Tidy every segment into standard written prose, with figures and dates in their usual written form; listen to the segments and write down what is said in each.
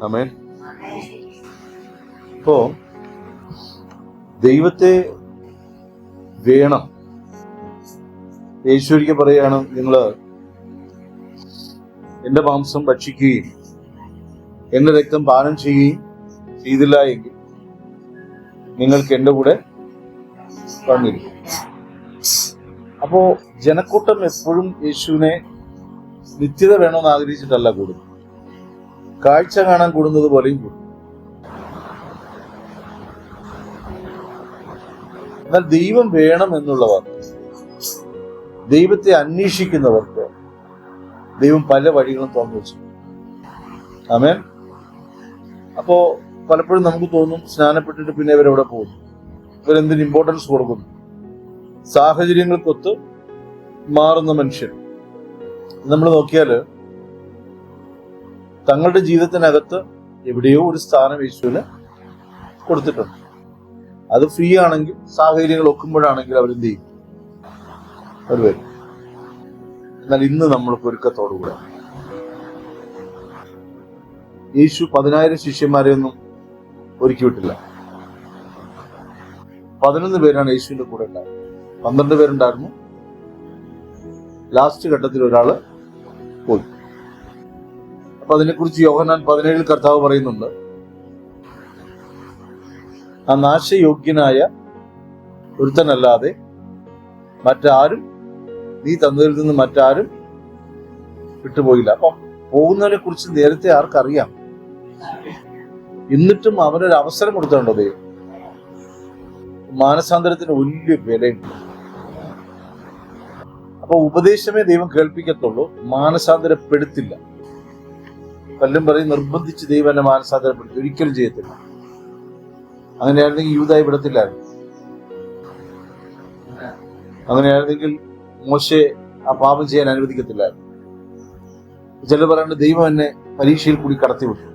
ആമേൻ. ഇപ്പോ ദൈവത്തെ വേണം. യേശുവിലേക്ക് പറയാണ്, നിങ്ങള് എന്റെ മാംസം ഭക്ഷിക്കുകയും എന്റെ രക്തം പാനം ചെയ്യുകയും ചെയ്തില്ല എങ്കിൽ നിങ്ങൾക്ക് എന്റെ കൂടെ വന്നിരിക്കും. അപ്പോ ജനക്കൂട്ടം എപ്പോഴും യേശുവിനെ നിത്യത വേണമെന്ന് ആഗ്രഹിച്ചിട്ടല്ല കൂടുന്നത്, കാഴ്ച കാണാൻ കൂടുന്നത് പോലെയും കൂടും. എന്നാൽ ദൈവം വേണം എന്നുള്ളവർ, ദൈവത്തെ അന്വേഷിക്കുന്നവർക്ക് ദൈവം പല വഴികളും തുറന്നു വെച്ചു. ആമേൻ. അപ്പോ പലപ്പോഴും നമുക്ക് തോന്നും, സ്നാനപ്പെട്ടിട്ട് പിന്നെ ഇവരെവിടെ പോകുന്നു, ഇവരെന്തിന് ഇമ്പോർട്ടൻസ് കൊടുക്കുന്നു. സാഹചര്യങ്ങൾക്കൊത്ത് മാറുന്ന മനുഷ്യർ നമ്മൾ നോക്കിയാൽ തങ്ങളുടെ ജീവിതത്തിനകത്ത് എവിടെയോ ഒരു സ്ഥാനം യേശുവിന് കൊടുത്തിട്ടുണ്ട്. അത് ഫ്രീ ആണെങ്കിൽ, സാഹചര്യങ്ങൾ ഒക്കുമ്പോഴാണെങ്കിൽ അവരെന്ത് ചെയ്യും, അവർ വരും. എന്നാൽ ഇന്ന് നമ്മൾ പൊരുക്കത്തോടുകൂടെ, യേശു 10,000 ശിഷ്യന്മാരെ ഒന്നും ഒരുക്കി വിട്ടില്ല. 11 പേരാണ് യേശുവിന്റെ കൂടെ ഉണ്ടായത്. 12 പേരുണ്ടായിരുന്നു. ലാസ്റ്റ് ഘട്ടത്തിൽ ഒരാള് പോയി. അപ്പൊ അതിനെക്കുറിച്ച് യോഹന്നാൻ 17 കർത്താവ് പറയുന്നുണ്ട്, ആ നാശയോഗ്യനായ ഒരുത്തനല്ലാതെ മറ്റാരും, നീ തന്നതിൽ നിന്ന് മറ്റാരും വിട്ടുപോയില്ല. അപ്പം പോകുന്നതിനെ കുറിച്ച് നേരത്തെ ആർക്കറിയാം? എന്നിട്ടും അവനൊരു അവസരം കൊടുത്തിട്ടുണ്ടോ ദൈവം? മാനസാന്തരത്തിന് വലിയ വിലയുണ്ട്. അപ്പൊ ഉപദേശമേ ദൈവം കേൾപ്പിക്കത്തുള്ളൂ, മാനസാന്തരപ്പെടുത്തില്ല. പലരും പറയും നിർബന്ധിച്ച് ദൈവം എന്നെ മാനസാന്തരപ്പെടുത്തി. ഒരിക്കലും ചെയ്യത്തില്ല. അങ്ങനെയായിരുന്നെങ്കിൽ യൂദായി വിടത്തില്ലായിരുന്നു. അങ്ങനെയായിരുന്നെങ്കിൽ മോശെ ആ പാപം ചെയ്യാൻ അനുവദിക്കത്തില്ലായിരുന്നു. ചിലർ പറയുന്നത് ദൈവം എന്നെ പരീക്ഷയിൽ കൂടി കടത്തിവിട്ടു.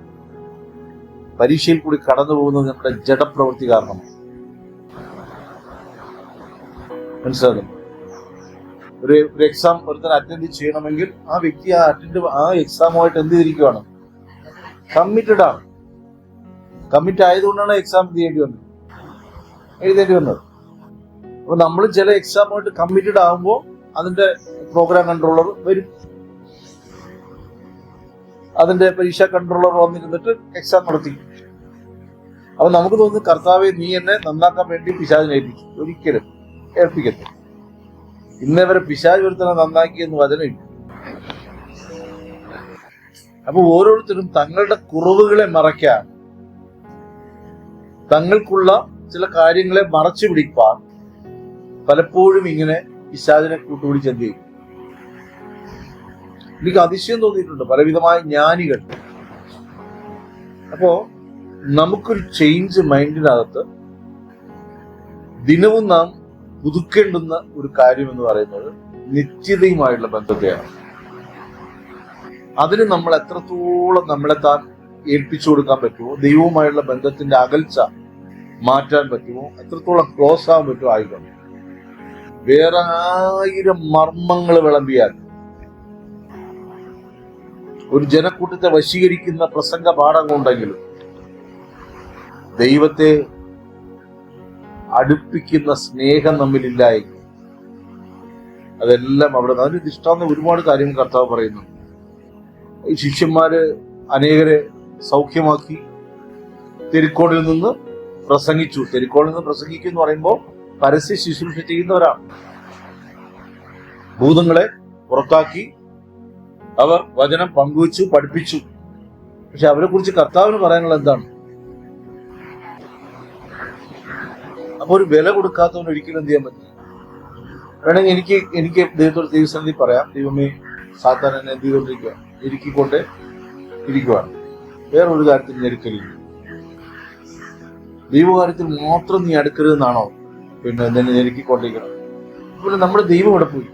പരീക്ഷയിൽ കൂടി കടന്നു പോകുന്നത് നമ്മുടെ ജഡപ്രവൃത്തി കാരണമാണ്. മനസ്സിലാകുന്നു? ഒരു എക്സാം ഒരുത്തൻ അറ്റൻഡ് ചെയ്യണമെങ്കിൽ ആ വ്യക്തി ആ എക്സാമുമായിട്ട് എന്ത് ചെയ്തിരിക്കുകയാണ്? കമ്മിറ്റഡ് ആണ്. കമ്മിറ്റ് ആയതുകൊണ്ടാണ് എക്സാം എഴുതേണ്ടി വന്നത്. അപ്പൊ നമ്മൾ ചില എക്സാമുമായിട്ട് കമ്മിറ്റഡ് ആകുമ്പോൾ അതിന്റെ പ്രോഗ്രാം കൺട്രോളർ വരും, അതിന്റെ പരീക്ഷാ കൺട്രോളർ വന്നിരുന്നിട്ട് എക്സാം നടത്തി. അപ്പൊ നമുക്ക് തോന്നുന്നു, കർത്താവെ നീ എന്നെ നന്നാക്കാൻ വേണ്ടി പിശാചിനെ ഏൽപ്പിച്ചു. ഒരിക്കലും ഏൽപ്പിക്കത്തില്ല. ഇന്നേവരെ പിശാച് ഒരുത്തനെ നന്നാക്കിയെന്ന് വചനമില്ല. അപ്പൊ ഓരോരുത്തരും തങ്ങളുടെ കുറവുകളെ മറയ്ക്കാൻ, തങ്ങൾക്കുള്ള ചില കാര്യങ്ങളെ മറച്ചു പിടിക്കാൻ പലപ്പോഴും ഇങ്ങനെ പിശാചിനെ കൂട്ടുപിടിച്ച് എന്ത് ചെയ്യും. എനിക്ക് അതിശയം തോന്നിയിട്ടുണ്ട് പലവിധമായ ജ്ഞാനികൾ. അപ്പോ നമുക്കൊരു ചേഞ്ച് മൈൻഡിനകത്ത് ദിനവും നാം പുതുക്കേണ്ടുന്ന ഒരു കാര്യം എന്ന് പറയുന്നത് നിത്യതയുമായുള്ള ബന്ധത്തെയാണ്. അതിന് നമ്മൾ എത്രത്തോളം നമ്മളെ താൻ ഏൽപ്പിച്ചു കൊടുക്കാൻ പറ്റുമോ, ദൈവവുമായുള്ള ബന്ധത്തിന്റെ അകൽച്ച മാറ്റാൻ പറ്റുമോ, എത്രത്തോളം ക്ലോസ് ആകാൻ പറ്റുമോ ആയിക്കോട്ടെ. വേറെ 1000 മർമ്മങ്ങൾ വിളമ്പിയാൽ ഒരു ജനക്കൂട്ടത്തെ വശീകരിക്കുന്ന പ്രസംഗ പാഠങ്ങളുണ്ടെങ്കിലും ദൈവത്തെ അടുപ്പിക്കുന്ന സ്നേഹം നമ്മിലില്ലായെങ്കിൽ അതെല്ലാം അവിടെ. അതിന് ഇഷ്ടമാകുന്ന ഒരുപാട് കാര്യങ്ങൾ കർത്താവ് പറയുന്നു. ഈ ശിഷ്യന്മാര് അനേകരെ സൗഖ്യമാക്കി തെരിക്കോടിൽ നിന്ന് പ്രസംഗിച്ചു. തെരിക്കോടിൽ നിന്ന് പ്രസംഗിക്കും എന്ന് പറയുമ്പോൾ പരസ്യ ശുശ്രൂഷ ചെയ്യുന്നവരാണ്. ഭൂതങ്ങളെ പുറത്താക്കി അവർ വചനം പങ്കുവച്ചു, പഠിപ്പിച്ചു. പക്ഷെ അവരെ കുറിച്ച് കർത്താവിന് പറയാനുള്ള എന്താണ്? അപ്പൊ ഒരു വില കൊടുക്കാത്തവന് ഒരിക്കലും എന്ത് ചെയ്യാൻ പറ്റില്ല. വേണമെങ്കിൽ എനിക്ക് ദൈവത്തോട് ദൈവസന്നിധി പറയാം, ദൈവമേ സാത്താൻ എന്നെ എന്ത് ചെയ്തുകൊണ്ടിരിക്കുക, ഞെരുക്കിക്കൊണ്ട് ഇരിക്കുവാണ്. വേറൊരു കാര്യത്തിൽ ഞെരുക്കലില്ല. ദൈവകാര്യത്തിൽ മാത്രം നീ അടുക്കരുതെന്നാണോ പിന്നെ നിന്നെ ഞെരുക്കിക്കൊണ്ടിരിക്കണം? അതുപോലെ നമ്മുടെ ദൈവം ഇവിടെ പോയി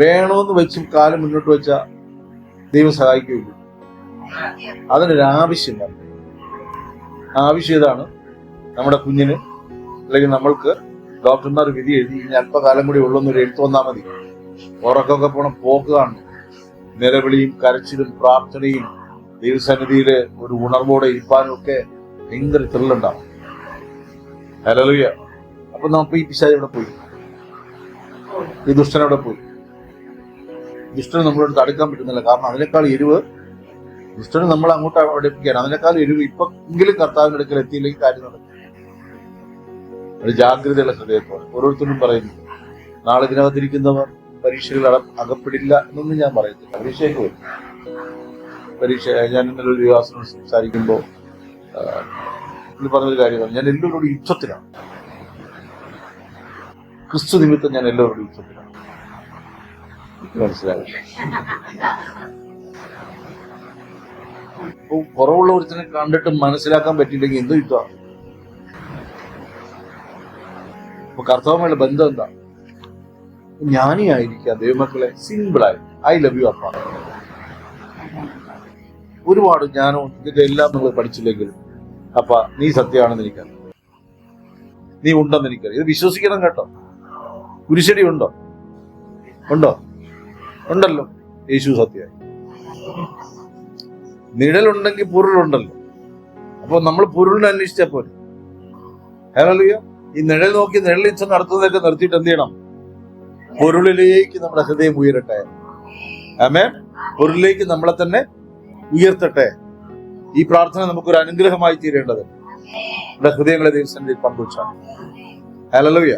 വേണോന്ന് വെച്ചും കാലം മുന്നോട്ട് വെച്ചാൽ ദൈവം സഹായിക്കുകയില്ല. അതിനൊരാവശ്യം വേണം. ആവശ്യം ഇതാണ്, നമ്മുടെ കുഞ്ഞിന് അല്ലെങ്കിൽ നമ്മൾക്ക് ഡോക്ടർമാർ വിധി എഴുതി ഇനി അല്പകാലം കൂടി ഉള്ളൊന്നൊരു എഴുത്ത് വന്നാൽ മതി. ഉറക്കമൊക്കെ പോണം, പോക്ക് കാണും, നിലവിളിയും കരച്ചിലും പ്രാർത്ഥനയും ദൈവസന്നിധിയില് ഒരു ഉണർവോടെ ഇരിപ്പാനും ഒക്കെ ഭയങ്കര ത്രില്ലുണ്ടാവും. ഹല്ലേലൂയ. അപ്പൊ നമുക്ക് ഈ പിശാച് എവിടെ പോയി? ഈ ദുഷ്ടനവിടെ പോയി? ദുഷ്ടന് നമ്മളോട് തടുക്കാൻ പറ്റുന്നില്ല. കാരണം അതിനേക്കാൾ എരിവ് ദുഷ്ടന് നമ്മൾ അങ്ങോട്ട് അടുപ്പിക്കുകയാണ്. അതിനേക്കാൾ എരിവ് ഇപ്പൊ എങ്കിലും കർത്താവിന്റെ അടുക്കൽ എത്തിയില്ലെങ്കിൽ കാര്യം നടക്കും. ഒരു ജാഗ്രതയുള്ള ഹൃദയത്തോടെ ഓരോരുത്തരും പറയുന്നു, നാളെ ഇതിനകത്തിരിക്കുന്നവർ പരീക്ഷകൾ അകപ്പെടില്ല എന്നൊന്നും ഞാൻ പറയുന്നില്ല. പരീക്ഷയ്ക്ക് വരും. ഞാൻ ഇന്നലെ ഒരു വിവാസനോട് സംസാരിക്കുമ്പോൾ പറഞ്ഞൊരു കാര്യമാണ്, ഞാൻ എല്ലാവരോടും യുദ്ധത്തിലാണ്. ക്രിസ്തു നിമിത്തം ഞാൻ എല്ലാവരോടും യുദ്ധത്തിലാണ്. മനസ്സിലാവില്ല. കുറവുള്ള ഒരുത്തിനെ കണ്ടിട്ട് മനസ്സിലാക്കാൻ പറ്റിയില്ലെങ്കിൽ എന്ത് യുദ്ധമാണ്? അപ്പൊ കർത്താവുമായുള്ള ബന്ധം എന്താ? ജ്ഞാനിയായിരിക്കാം ദൈവമക്കളെ, സിമ്പിളായി ഐ ലവ് യു അപ്പ. ഒരുപാട് ജ്ഞാനവും ഇതിന്റെ എല്ലാം നിങ്ങൾ പഠിച്ചില്ലെങ്കിലും അപ്പ നീ സത്യമാണെന്ന് എനിക്കറിയാം, നീ ഉണ്ടെന്ന് എനിക്കറിയാം. ഇത് വിശ്വസിക്കണം കേട്ടോ. കുരിശടി ഉണ്ടോ? ഉണ്ടല്ലോ. യേശു സത്യമായി. നിഴലുണ്ടെങ്കിൽ പൊരുളുണ്ടല്ലോ. അപ്പൊ നമ്മൾ പൊരുളിനെ അന്വേഷിച്ചാൽ പോലെ. ഹല്ലേലൂയ. ഈ നിഴൽ നോക്കി നിഴലിച്ച നടത്തുന്നതൊക്കെ നിർത്തിയിട്ട് എന്ത് ചെയ്യണം? പൊരുളിലേക്ക് നമ്മുടെ ഹൃദയം ഉയരട്ടെ. ആമേൻ. പൊരുളിലേക്ക് നമ്മളെ തന്നെ ഉയർത്തട്ടെ. ഈ പ്രാർത്ഥന നമുക്കൊരു അനുഗ്രഹമായി തീരേണ്ടത് നമ്മുടെ ഹൃദയങ്ങളെ ദൈവസന്നിധിയിൽ പങ്കുവച്ചാണ്. ഹല്ലേലൂയ.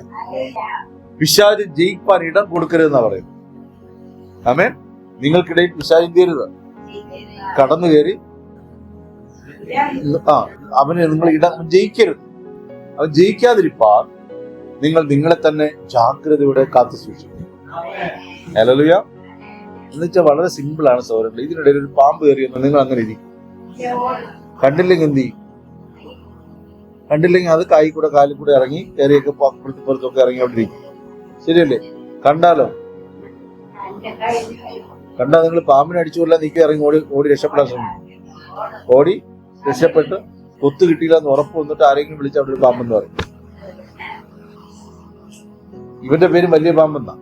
പിശാച് ജയിക്കാൻ ഇടം കൊടുക്കരുതെന്നാ പറയുന്നത്. ആമേൻ. നിങ്ങൾക്കിടയിൽ പിശാച് തീരരുത്. കടന്നു കയറി അവന് നിങ്ങൾ ജയിക്കരുത്. അവൻ ജയിക്കാതിരിപ്പാൻ നിങ്ങൾ നിങ്ങളെ തന്നെ ജാഗ്രതയോടെ കാത്തു സൂക്ഷിക്കും. ഹല്ലേലൂയ. എന്നുവെച്ചാൽ വളരെ സിമ്പിൾ ആണ് സഹോദരങ്ങളെ. ഇതിനിടയിൽ ഒരു പാമ്പ് കയറിയെന്ന് നിങ്ങൾ അങ്ങനെ ഇരിക്കും. കണ്ടില്ലെങ്കിൽ എന്ത് ചെയ്യും? കണ്ടില്ലെങ്കിൽ അത് കായി കൂടെ കാലിൽ കൂടെ ഇറങ്ങി കയറിയൊക്കെ പുറത്തൊക്കെ ഇറങ്ങി അവിടെ ഇരിക്കും. ശരിയല്ലേ? കണ്ടാലോ? കണ്ടാൽ നിങ്ങൾ പാമ്പിനെ അടിച്ചുകൊല്ലാൻ നീക്കി ഇറങ്ങി ഓടി രക്ഷപ്പെടാൻ ശ്രമിക്കും. ഓടി രക്ഷപ്പെട്ട് കൊത്തു കിട്ടിയില്ല എന്ന് ഉറപ്പ് വന്നിട്ട് ആരെങ്കിലും വിളിച്ച് അവിടെ ഒരു പാമ്പെന്ന് പറയും. ഇവന്റെ പേര് വലിയ പാമ്പെന്നാ.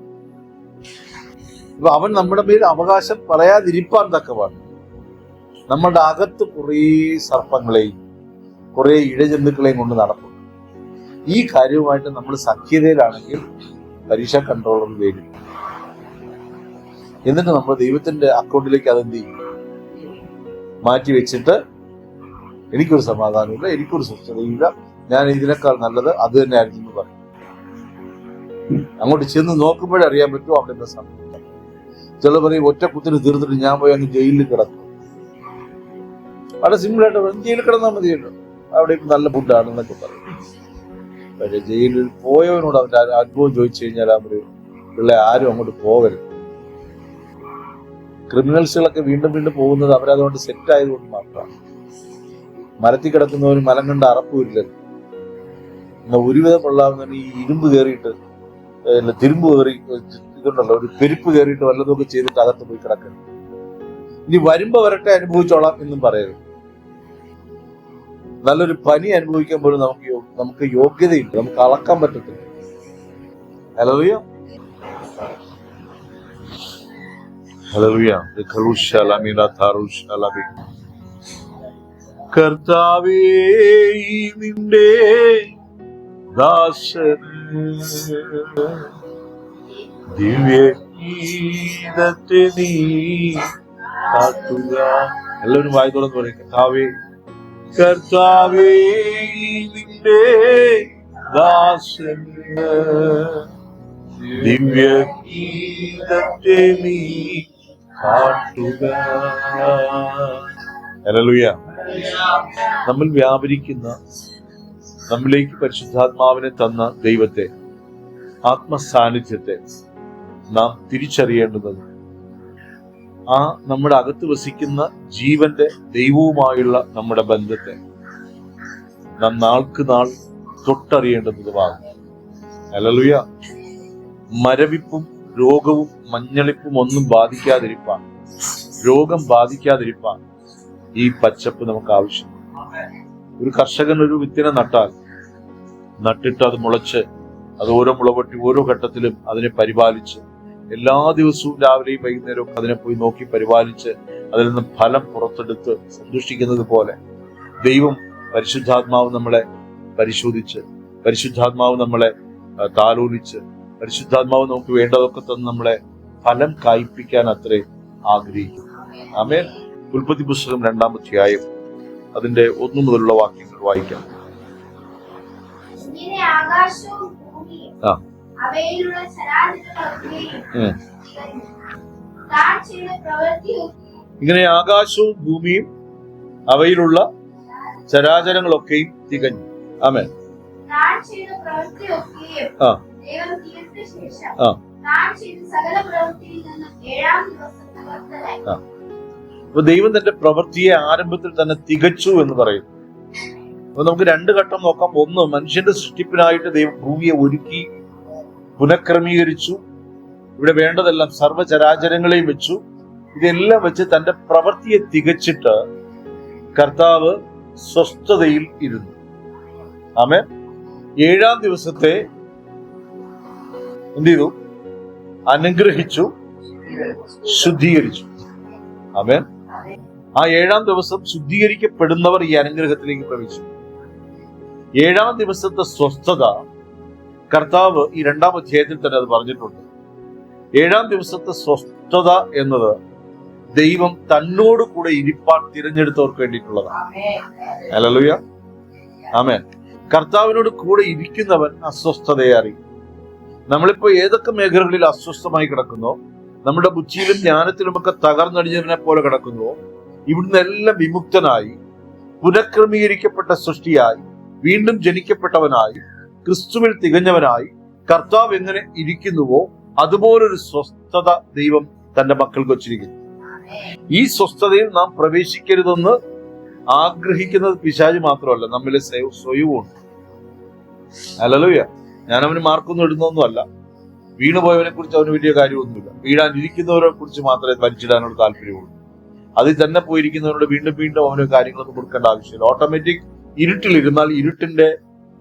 അപ്പൊ അവൻ നമ്മുടെ പേര് അവകാശം പറയാതിരിപ്പാൻ തക്കവാണ്. നമ്മളുടെ അകത്ത് കുറേ സർപ്പങ്ങളെയും കുറെ ഇഴജന്തുക്കളെയും കൊണ്ട് നടക്കും. ഈ കാര്യവുമായിട്ട് നമ്മൾ സഖ്യതയിലാണെങ്കിൽ പരീക്ഷ കൺട്രോളർ വരും. എന്നിട്ട് നമ്മൾ ദൈവത്തിന്റെ അക്കൗണ്ടിലേക്ക് അതെന്ത് ചെയ്യും? മാറ്റി വെച്ചിട്ട് എനിക്കൊരു സമാധാനമില്ല, എനിക്കൊരു സ്വസ്ഥതയില്ല, ഞാൻ ഇതിനേക്കാൾ നല്ലത് അത് തന്നെ ആയിരുന്നു എന്ന് പറയും. അങ്ങോട്ട് ചെന്ന് നോക്കുമ്പോഴേ അറിയാൻ പറ്റുമോ അവിടെ എന്താ സംഭവിക്കാം. ചില പറയും ഒറ്റ കുത്തിന് തീർത്തിട്ട് ഞാൻ പോയി അങ്ങ് ജയിലിൽ കിടക്കും. വളരെ സിമ്പിളായിട്ട് ജയിലിൽ കിടന്നാൽ മതിയല്ലോ, അവിടെ നല്ല ഫുഡാണെന്നൊക്കെ പറയും. പക്ഷെ ജയിലിൽ പോയവനോട് അവന്റെ അനുഭവം ചോദിച്ചു കഴിഞ്ഞാൽ അവര് പിള്ളേ ആരും അങ്ങോട്ട് പോകരുത്. ക്രിമിനൽസുകളൊക്കെ വീണ്ടും വീണ്ടും പോകുന്നത് അവരതുകൊണ്ട് സെറ്റ് ആയതുകൊണ്ട് മാത്രമാണ്. മരത്തിൽ കിടക്കുന്നവന് മലം കണ്ട അറപ്പുമില്ലല്ലോ. എന്നാൽ ഒരുവിധം കൊള്ളാവുന്ന ഈ ഇരുമ്പ് കയറിയിട്ട് തിരുമ്പ് കയറി ഇതുണ്ടല്ലോ, ഒരു പെരുപ്പ് കയറിയിട്ട് വല്ലതൊക്കെ ചെയ്തിട്ട് അകത്ത് പോയി കിടക്കണം. ഇനി വരുമ്പോ വരട്ടെ അനുഭവിച്ചോളാം എന്നും പറയരുത്. നല്ലൊരു പനി അനുഭവിക്കാൻ പോലും നമുക്ക് യോഗ്യതയില്ല, നമുക്ക് അളക്കാൻ പറ്റത്തില്ല. ഹല്ലേലൂയ. ഹല്ലേലൂയ. കർത്താവേ നിന്റെ ദാസന് ദിവ്യഗീതത്തെ നീ കാട്ടുക. എല്ലാവരും വായി തുറന്ന് പറയും, കർത്താവേ കർത്താവേ നിന്റെ ദാസന് ദിവ്യഗീതത്തെ നീ കാട്ടുക. ഹല്ലേലൂയ. നമ്മൾ വ്യാപരിക്കുന്ന, നമ്മിലേക്ക് പരിശുദ്ധാത്മാവിനെ തന്ന ദൈവത്തെ, ആത്മസാന്നിധ്യത്തെ നാം തിരിച്ചറിയേണ്ടത് ആ നമ്മുടെ അകത്ത് വസിക്കുന്ന ജീവന്റെ ദൈവവുമായുള്ള നമ്മുടെ ബന്ധത്തെ നാം നാൾക്ക് നാൾ തൊട്ടറിയേണ്ടതുമാണ്. ഹല്ലേലൂയ. മരവിപ്പും രോഗവും മഞ്ഞളിപ്പും ഒന്നും ബാധിക്കാതിരിപ്പാൻ, രോഗം ബാധിക്കാതിരിപ്പാൻ ഈ പച്ചപ്പ് നമുക്ക് ആവശ്യം. ഒരു കർഷകൻ ഒരു വിത്തിനെ നട്ടിട്ട് അത് മുളച്ച് അത് ഓരോ മുളപൊട്ടി ഓരോ ഘട്ടത്തിലും അതിനെ പരിപാലിച്ച് എല്ലാ ദിവസവും രാവിലെയും വൈകുന്നേരവും അതിനെ പോയി നോക്കി പരിപാലിച്ച് അതിൽ നിന്ന് ഫലം പുറത്തെടുത്ത് സന്തോഷിക്കുന്നത് പോലെ ദൈവം പരിശുദ്ധാത്മാവ് നമ്മളെ പരിശോധിച്ച്, പരിശുദ്ധാത്മാവ് നമ്മളെ താലോലിച്ച്, പരിശുദ്ധാത്മാവ് നമുക്ക് വേണ്ടതൊക്കെ തന്ന് നമ്മളെ ഫലം കായ്പിക്കാൻ അത്രേ ആഗ്രഹിക്കും. ആമേൻ. ഉൽപ്പത്തി പുസ്തകം 2-ാം അധ്യായം അതിന്റെ 1 മുതലുള്ള വാക്യങ്ങൾ വായിക്കാം. ഇങ്ങനെ ആകാശവും ഭൂമിയും അവയിലുള്ള ചരാചരങ്ങളൊക്കെയും തികഞ്ഞു. ആമേൻ. അപ്പൊ ദൈവം തന്റെ പ്രവൃത്തിയെ ആരംഭത്തിൽ തന്നെ തികച്ചു എന്ന് പറയുന്നു. അപ്പൊ നമുക്ക് 2 ഘട്ടം നോക്കാം. ഒന്ന്, മനുഷ്യന്റെ സൃഷ്ടിപ്പിനായിട്ട് ദൈവം ഭൂമിയെ ഒരുക്കി പുനഃക്രമീകരിച്ചു. ഇവിടെ വേണ്ടതെല്ലാം സർവ്വചരാചരങ്ങളെയും വെച്ചു. ഇതെല്ലാം വെച്ച് തന്റെ പ്രവൃത്തിയെ തികച്ചിട്ട് കർത്താവ് സ്വസ്ഥതയിൽ ഇരുന്നു. ആമേൻ. 7-ാം ദിവസത്തെ എന്ത് ചെയ്തു? അനുഗ്രഹിച്ചു, ശുദ്ധീകരിച്ചു. ആമേൻ. ആ 7-ാം ദിവസം ശുദ്ധീകരിക്കപ്പെടുന്നവർ ഈ അനുഗ്രഹത്തിലേക്ക് പ്രവേശിച്ചു. 7-ാം ദിവസത്തെ സ്വസ്ഥത കർത്താവ് ഈ 2-ാം അധ്യായത്തിൽ തന്നെ അത് പറഞ്ഞിട്ടുണ്ട്. 7-ാം ദിവസത്തെ സ്വസ്ഥത എന്നത് ദൈവം തന്നോട് കൂടെ ഇരിപ്പാൻ തിരഞ്ഞെടുത്തവർക്ക് വേണ്ടിയിട്ടുള്ളതാണ്. ഹല്ലേലൂയ. ആമേൻ. കർത്താവിനോട് കൂടെ ഇരിക്കുന്നവൻ അസ്വസ്ഥതയെ അറിയും. നമ്മളിപ്പോ ഏതൊക്കെ മേഖലകളിൽ അസ്വസ്ഥമായി കിടക്കുന്നോ, നമ്മുടെ ബുദ്ധിയിലും ജ്ഞാനത്തിലുമൊക്കെ തകർന്നടിഞ്ഞതിനെ പോലെ കിടക്കുന്നുവോ, ഇവിടുന്ന് എല്ലാം വിമുക്തനായി പുനഃക്രമീകരിക്കപ്പെട്ട സൃഷ്ടിയായി വീണ്ടും ജനിക്കപ്പെട്ടവനായി ക്രിസ്തുവിൽ തികഞ്ഞവനായി കർത്താവ് എങ്ങനെ ഇരിക്കുന്നുവോ അതുപോലൊരു സ്വസ്ഥത ദൈവം തന്റെ മക്കൾക്ക് വച്ചിരിക്കുന്നു. ഈ സ്വസ്ഥതയിൽ നാം പ്രവേശിക്കരുതെന്ന് ആഗ്രഹിക്കുന്നത് പിശാച് മാത്രമല്ല, നമ്മിലെ സ്വയവുമുണ്ട്. ഹല്ലേലൂയ. ഞാൻ അവന് മാർക്കൊന്നും ഇടുന്നൊന്നുമല്ല. വീണുപോയവനെ കുറിച്ച് അവന് വലിയ കാര്യമൊന്നുമില്ല. വീഴാനിരിക്കുന്നവരെ കുറിച്ച് മാത്രമേ വലിച്ചിടാനുള്ള താല്പര്യമുള്ളൂ. അതിൽ തന്നെ പോയിരിക്കുന്നവരോട് വീണ്ടും വീണ്ടും അവന് കാര്യങ്ങളൊന്നും കൊടുക്കേണ്ട ആവശ്യമില്ല. ഓട്ടോമാറ്റിക് ഇരുട്ടിലിരുന്നാൽ ഇരുട്ടിന്റെ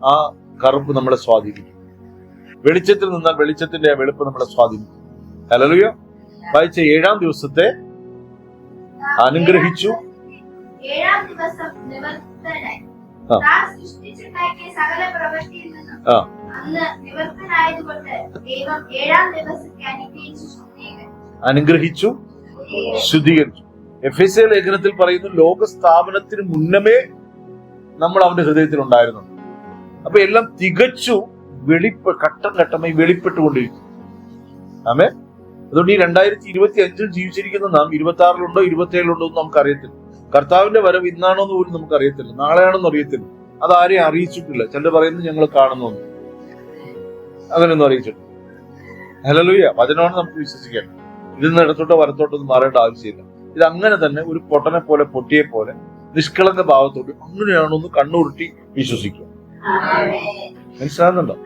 ആ കറുപ്പ് നമ്മളെ സ്വാധീനിക്കും. വെളിച്ചത്തിൽ നിന്നാൽ വെളിച്ചത്തിന്റെ ആ വെളുപ്പ് നമ്മളെ സ്വാധീനിക്കും. ഹല്ലേലൂയ. വായിച്ച 7-ാം ദിവസത്തെ അനുഗ്രഹിച്ചു. 7-ാം ദിവസം നിവർത്തനായി. സകല പ്രവൃത്തിയിൽ നിന്നും അന്ന് നിവർത്തനായതുകൊണ്ട് ദൈവം 7-ാം ദിവസത്തെ അനുഗ്രഹിച്ചു, ശുദ്ധീകരിച്ചു. എഫെസ്യ ലേഖനത്തിൽ പറയുന്നു, ലോക സ്ഥാപനത്തിന് മുന്നമേ നമ്മൾ അവന്റെ ഹൃദയത്തിൽ ഉണ്ടായിരുന്നു. അപ്പൊ എല്ലാം തികച്ചു ഘട്ടം ഘട്ടമായി വെളിപ്പെട്ടുകൊണ്ടിരിക്കും. ആമേ. അതുകൊണ്ട് ഈ 2025 ജീവിച്ചിരിക്കുന്ന നാം 26-ലുണ്ടോ 27-ലുണ്ടോ എന്ന് നമുക്ക് അറിയത്തില്ല. കർത്താവിന്റെ വരവ് ഇന്നാണോ എന്ന് പോലും നമുക്ക് അറിയത്തില്ല, നാളെയാണെന്ന് അറിയത്തില്ല. അത് ആരെയും അറിയിച്ചിട്ടില്ല. ചിലർ പറയുന്നത് ഞങ്ങൾ കാണുന്നു, അങ്ങനെയൊന്നും അറിയിച്ചിട്ടില്ല. ഹല്ലേലൂയ. വചനമാണ് നമുക്ക് വിശ്വസിക്കാൻ. ഇതിൽ നിന്ന് ഇടത്തോട്ടോ വലത്തോട്ടൊന്നും മാറേണ്ട ആവശ്യമില്ല. ഇത് അങ്ങനെ തന്നെ ഒരു പൊട്ടനെ പോലെ പൊട്ടിയെ പോലെ നിഷ്കളങ്ക ഭാവത്തോട്ട് അങ്ങനെയാണോ എന്ന് കണ്ണുരുട്ടി വിശ്വസിക്കുക. മനസ്സിലാകുന്നുണ്ടോ?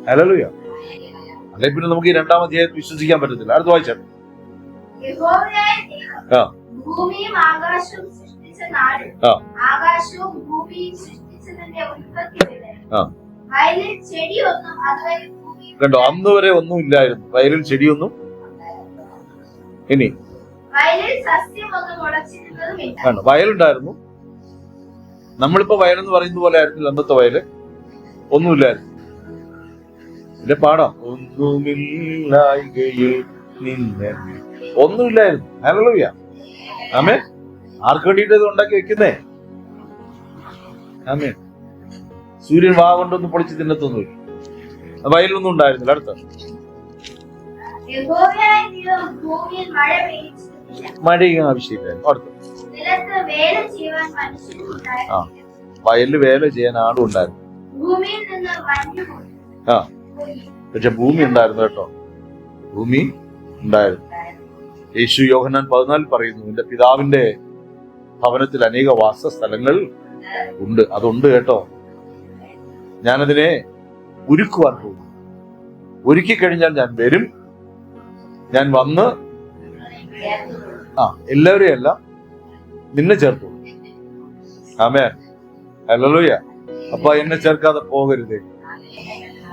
ഹല്ലേലൂയ. അല്ലെ പിന്നെ നമുക്ക് ഈ 2-ാം അധ്യായത്തിൽ വിശ്വസിക്കാൻ പറ്റത്തില്ല. അടുത്ത വായിച്ചാൽ ഭൂമിയും ആകാശവും സൃഷ്ടിച്ച നാട്, ആകാശവും ഭൂമിയും സൃഷ്ടിച്ചതിന്റെ ഉൽപ്പത്തി വയലിൽ ചെടിയൊന്നും അതുവരെ കണ്ടോ? അന്ന് വരെ ഒന്നും ഇല്ലായിരുന്നു വയലിൽ ചെടിയൊന്നും. ഇനി വയലിൽ സസ്യമൊന്നും മുളച്ചിരുന്നതുമില്ല. വയലുണ്ടായിരുന്നു. നമ്മളിപ്പോ വയലെന്ന് പറയുന്ന പോലെ ആയിരുന്നില്ല അന്നത്തെ വയല്. ഒന്നുമില്ലായിരുന്നു. ഇതിന്റെ പാടാം. ഒന്നുമില്ലായ്കയിൽ നിന്നെ ഒന്നുമില്ലായിരുന്നു. ഹല്ലേലൂയ. ആമേൻ. ആർക്ക് വേണ്ടിയിട്ട് ഇത് ഉണ്ടാക്കി വെക്കുന്നേ? ആമേൻ. സൂര്യൻ വാ കൊണ്ടൊന്നും പൊളിച്ച് തിന്നത്തൊന്നുമില്ല. വയലൊന്നും ഉണ്ടായിരുന്നില്ല. അടുത്ത മഴയും ആവശ്യമില്ലായിരുന്നു. അടുത്ത വയലില് വേല ചെയ്യാൻ ആളും ഉണ്ടായിരുന്നു. പക്ഷെ ഭൂമി ഉണ്ടായിരുന്നു കേട്ടോ. ഭൂമി ഉണ്ടായിരുന്നു. യേശു യോഹന്നാൻ 14 പറയുന്നു, എന്റെ പിതാവിന്റെ ഭവനത്തിൽ അനേക വാസസ്ഥലങ്ങൾ ഉണ്ട്. അതുണ്ട് കേട്ടോ. ഞാനതിനെ ഒരുക്കുവാൻ പോകും. ഒരുക്കി കഴിഞ്ഞാൽ ഞാൻ വരും. ഞാൻ വന്ന് എല്ലാവരെയും അല്ല, നിന്നെ ചേർത്തു. ആമേൻ. ഹല്ലേലൂയ. അപ്പൊ എന്നെ ചേർക്കാതെ പോകരുതേ.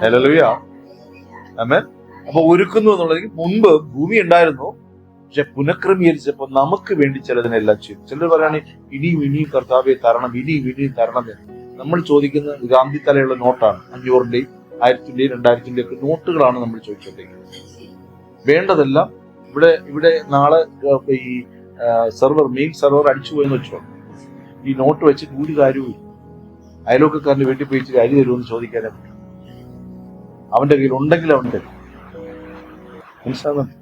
ഹല്ലേലൂയ. ആമേൻ. അപ്പൊ ഒരുക്കുന്നു എന്നുള്ളത്, മുൻപ് ഭൂമി ഉണ്ടായിരുന്നു, പക്ഷെ പുനഃക്രമീകരിച്ചപ്പോൾ നമുക്ക് വേണ്ടി ചിലതിനെല്ലാം ചെയ്തു. ചിലർ പറയാണ് ഇനിയും കർത്താവെ തരണം, ഇനിയും തരണം എന്ന്. നമ്മൾ ചോദിക്കുന്ന ഗാന്ധി തലയുള്ള നോട്ടാണ്. 500-ന്റെയും 1000-ന്റെയും 2000-ന്റെയും ഒക്കെ നോട്ടുകളാണ് നമ്മൾ ചോദിച്ചുകൊണ്ടിരിക്കുന്നത്. വേണ്ടതെല്ലാം ഇവിടെ നാളെ ഈ മെയിൻ സെർവർ അടിച്ചു പോയെന്ന് വെച്ചോ, ഈ നോട്ട് വെച്ചിട്ട് ഒരു കാര്യവും അയലോക്കാരന് വേണ്ടി പോയി ഇച്ചിരി അരി തരുമെന്ന് ചോദിക്കാനേ പറ്റും. അവന്റെ കയ്യിൽ ഉണ്ടെങ്കിൽ അവൻ തരും. മനസ്സിലാകുന്നു?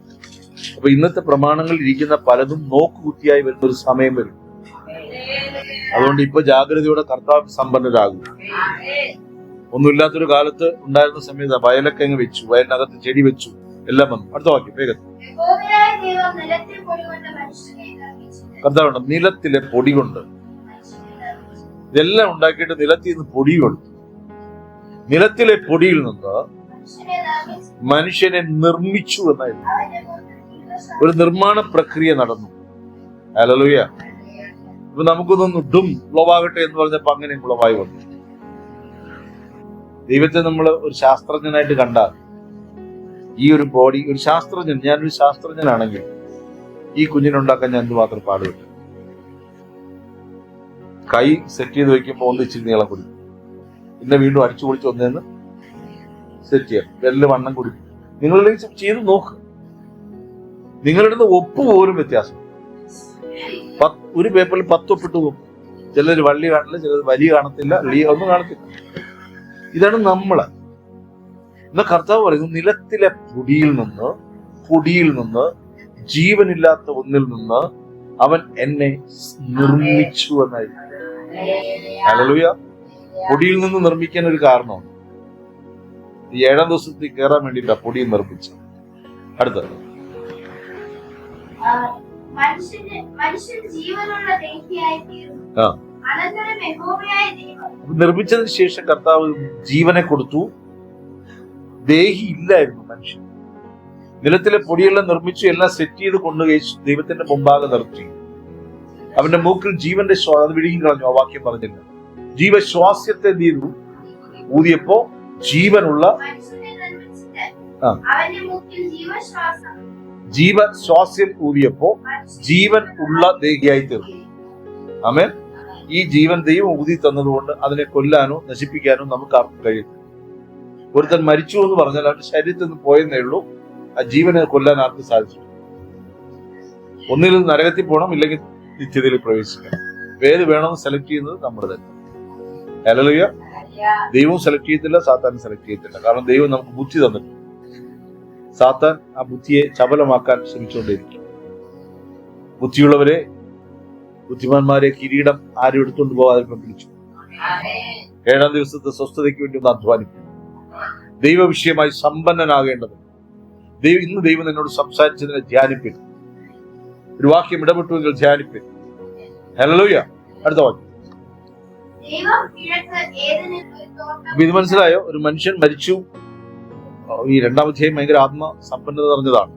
അപ്പൊ ഇന്നത്തെ പ്രമാണങ്ങളിൽ ഇരിക്കുന്ന പലതും നോക്കുകുത്തിയായി വരുന്ന ഒരു സമയം വരും. അതുകൊണ്ട് ഇപ്പൊ ജാഗ്രതയോടെ കർത്താവ് സമ്പന്നരാകും. ഒന്നുമില്ലാത്തൊരു കാലത്ത് ഉണ്ടായിരുന്ന സമയത്ത് വയലൊക്കെ അങ്ങ് വെച്ചു, വയലിനകത്ത് ചെടി വെച്ചു, എല്ലാം വന്നു. അടുത്ത വാക്യം വേഗത്തിൽ. കർത്താവുണ്ട് നിലത്തിലെ പൊടി കൊണ്ട് ഇതെല്ലാം ഉണ്ടാക്കിയിട്ട് നിലത്തിൽ നിന്ന് പൊടി കൊടുത്തു. നിലത്തിലെ പൊടിയിൽ നിന്ന് മനുഷ്യനെ നിർമ്മിച്ചു എന്നായിരുന്നു. ഒരു നിർമ്മാണ പ്രക്രിയ നടന്നു. ഹല്ലേലൂയ. ഇപ്പൊ നമുക്കൊന്നും ഡും ഉളവാകട്ടെ എന്ന് പറഞ്ഞപ്പോ അങ്ങനെ ഉളവായി വന്നു. ദൈവത്തെ നമ്മൾ ഒരു ശാസ്ത്രജ്ഞനായിട്ട് കണ്ടാൽ ഈ ഒരു ബോഡി, ഒരു ശാസ്ത്രജ്ഞൻ, ഞാനൊരു ശാസ്ത്രജ്ഞനാണെങ്കിൽ ഈ കുഞ്ഞിനുണ്ടാക്കാൻ ഞാൻ എന്തുമാത്രം പാടുപെട്ടു. കൈ സെറ്റ് ചെയ്ത് വെക്കുമ്പോൾ ഒന്നിച്ചിരി നീളം കുടിക്കും, പിന്നെ വീണ്ടും അടിച്ചു പൊളിച്ച് ഒന്നേന്ന് സെറ്റ് ചെയ്യാം, വെല്ല് വണ്ണം കുടിക്കും. നിങ്ങളുടെ ചെയ്ത് നോക്ക്. നിങ്ങളുടെ ഒപ്പ് പോലും വ്യത്യാസം. ഒരു പേപ്പറിൽ 10 ഒപ്പിട്ട് പോകും. ചിലർ വള്ളി കാണില്ല, ചിലർ വലിയ കാണത്തില്ല, ഒന്നും കാണത്തില്ല. ഇതാണ് നമ്മള്. എന്നാ കർത്താവ് പറയുന്നു നിലത്തിലെ പൊടിയിൽ നിന്ന് ജീവനില്ലാത്ത ഒന്നിൽ നിന്ന് അവൻ എന്നെ നിർമ്മിച്ചു എന്നായി. ഹല്ലേലൂയ. പൊടിയിൽ നിന്ന് നിർമ്മിക്കാൻ ഒരു കാരണമാണ്. ഈ 7-ാം ദിവസത്തിൽ കയറാൻ വേണ്ടിയിട്ടാ പൊടി നിർമ്മിച്ചു. അടുത്തത് നിർമ്മിച്ചതിന് ശേഷം കർത്താവ് ജീവനെ കൊടുത്തു. ദേഹി ഇല്ലായിരുന്നു മനുഷ്യൻ. നിലത്തിലെ പൊടിയെല്ലാം നിർമ്മിച്ചു, എല്ലാം സെറ്റ് ചെയ്ത് കൊണ്ടുപോയി ദൈവത്തിന്റെ മുമ്പാകെ നിർത്തി. അവന്റെ മൂക്കിൽ ജീവന്റെ അത് വിഴുങ്ങി കളഞ്ഞു. ആ വാക്യം പറഞ്ഞില്ല. ജീവശ്വാസ്യത്തെ ചെയ്തു ഊതിയപ്പോ ജീവനുള്ള ജീവശ്വാസ്യം ഊതിയപ്പോ ജീവൻ ഉള്ള ദേഹിയായി തീർന്നു. ആമേൻ. ഈ ജീവൻ ദൈവം ഊതി തന്നതുകൊണ്ട് അതിനെ കൊല്ലാനോ നശിപ്പിക്കാനോ നമുക്ക് ആർക്കും കഴിയും. ഒരുത്തൻ മരിച്ചു എന്ന് പറഞ്ഞാൽ അവന്റെ ശരീരത്തിൽ നിന്ന് പോയെന്നേ ഉള്ളൂ. ആ ജീവനെ കൊല്ലാൻ ആർക്കും സാധിച്ചു. ഒന്നിൽ നരകത്തിൽ പോകണം, ഇല്ലെങ്കിൽ നിത്യതയിൽ പ്രവേശിക്കണം. ഏത് വേണമെന്ന് സെലക്ട് ചെയ്യുന്നത് നമ്മുടെ തന്നെ. ഹല്ലേലൂയ. ദൈവം സെലക്ട് ചെയ്യത്തില്ല, സാത്താൻ സെലക്ട് ചെയ്യത്തില്ല. കാരണം ദൈവം നമുക്ക് ബുദ്ധി തന്നിട്ടുണ്ട്. സാത്താൻ ആ ബുദ്ധിയെ ചപലമാക്കാൻ ശ്രമിച്ചുകൊണ്ടിരിക്കും. ബുദ്ധിയുള്ളവരെ, ബുദ്ധിമാന്മാരെ കിരീടം ആരും എടുത്തുകൊണ്ട് പോകാതെ പിടിച്ചു. 7-ാം ദിവസത്തെ സ്വസ്ഥതയ്ക്ക് വേണ്ടി ഒന്ന് അധ്വാനിക്കും. ദൈവവിഷയമായി സമ്പന്നനാകേണ്ടത്. ഇന്ന് ദൈവം എന്നോട് സംസാരിച്ചതിനെ ധ്യാനിപ്പിൻ. ഒരു വാക്യം ഇടപെട്ടുവെങ്കിൽ ധ്യാനിപ്പിൻ. ഹല്ലേലൂയ. അടുത്ത വാക്യം. ഇത് മനസ്സിലായോ? ഒരു മനുഷ്യൻ മരിച്ചു. ഈ 2-ാം അധ്യായം ഭയങ്കര ആത്മസമ്പന്നത നിറഞ്ഞതാണ്.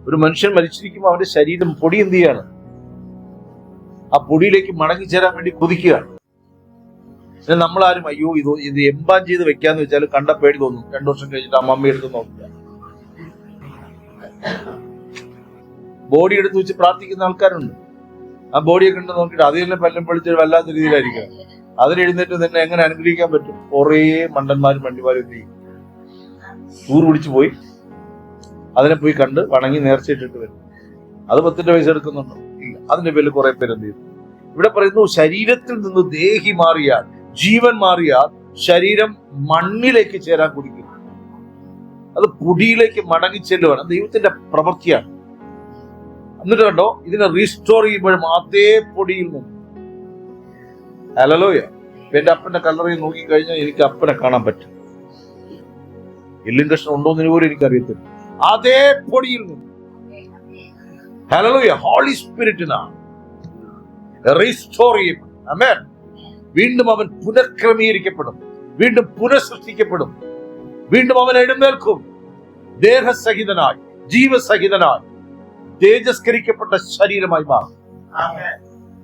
ഒരു മനുഷ്യൻ മരിച്ചിരിക്കുമ്പോൾ അവന്റെ ശരീരം പൊടി എന്ത് ചെയ്യാണ്? ആ പൊടിയിലേക്ക് മടങ്ങിച്ചേരാൻ വേണ്ടി കൊതിക്കുകയാണ്. നമ്മളാരും അയ്യോ ഇത് എംബാം ചെയ്ത് വെക്കാന്ന് വെച്ചാൽ കണ്ട പേടി തോന്നും. 2 വർഷം കഴിഞ്ഞിട്ട് അമ്മമ്മ എടുത്ത് നോക്കുക. ബോഡി എടുത്ത് വെച്ച് പ്രാർത്ഥിക്കുന്ന ആൾക്കാരുണ്ട്. ആ ബോഡിയെ കണ്ട് നോക്കിയിട്ട് അതിൽ തന്നെ പല്ലും പൊളിച്ച് വല്ലാത്ത രീതിയിലായിരിക്കും. അതിനെഴുന്നേറ്റ് തന്നെ എങ്ങനെ അനുഗ്രഹിക്കാൻ പറ്റും? കുറേ മണ്ടന്മാരും വണ്ടിമാരും എന്ത് ചെയ്യും? ടൂർ പിടിച്ചു പോയി അതിനെ പോയി കണ്ട് വണങ്ങി നേർച്ചയിട്ടിട്ട് വരും. അത് 10 പൈസ എടുക്കുന്നുണ്ടോ? ഇല്ല. അതിന്റെ പേരിൽ കുറെ പേര് എന്ത് ചെയ്തു? ഇവിടെ പറയുന്നു ശരീരത്തിൽ നിന്ന് ദേഹി മാറിയാൽ, ജീവൻ മാറിയാൽ ശരീരം മണ്ണിലേക്ക് ചേരാൻ കുടിക്കുന്നു. അത് പൊടിയിലേക്ക് മടങ്ങി ചെല്ലുവാണ്. ദൈവത്തിന്റെ പ്രവൃത്തിയാണ്. എന്നിട്ട് കണ്ടോ, ഇതിനെ റീസ്റ്റോർ ചെയ്യുമ്പോഴും അതേ പൊടിയിൽ നിന്ന്. ഹല്ലേലൂയ. എന്റെ അപ്പന്റെ കല്ലറയിൽ നോക്കിക്കഴിഞ്ഞാൽ എനിക്ക് അപ്പനെ കാണാൻ പറ്റും. എല്ലും കഷ്ണം ഉണ്ടോന്നിന് പോലും എനിക്കറിയത്തില്ല. അതേ പൊടിയിൽ നിന്ന്. ഹല്ലേലൂയ. ഹോളി സ്പിരിറ്റിനാണ് റീസ്റ്റോർ ചെയ്യപ്പെടും. ആമേൻ. വീണ്ടും അവൻ പുനഃക്രമീകരിക്കപ്പെടും, വീണ്ടും പുനഃസൃഷ്ടിക്കപ്പെടും, വീണ്ടും അവൻ എഴുന്നേൽക്കും. ദേഹസഹിതനായി, ജീവസഹിതനായി, തേജസ്കരിക്കപ്പെട്ട ശരീരമായി മാറും.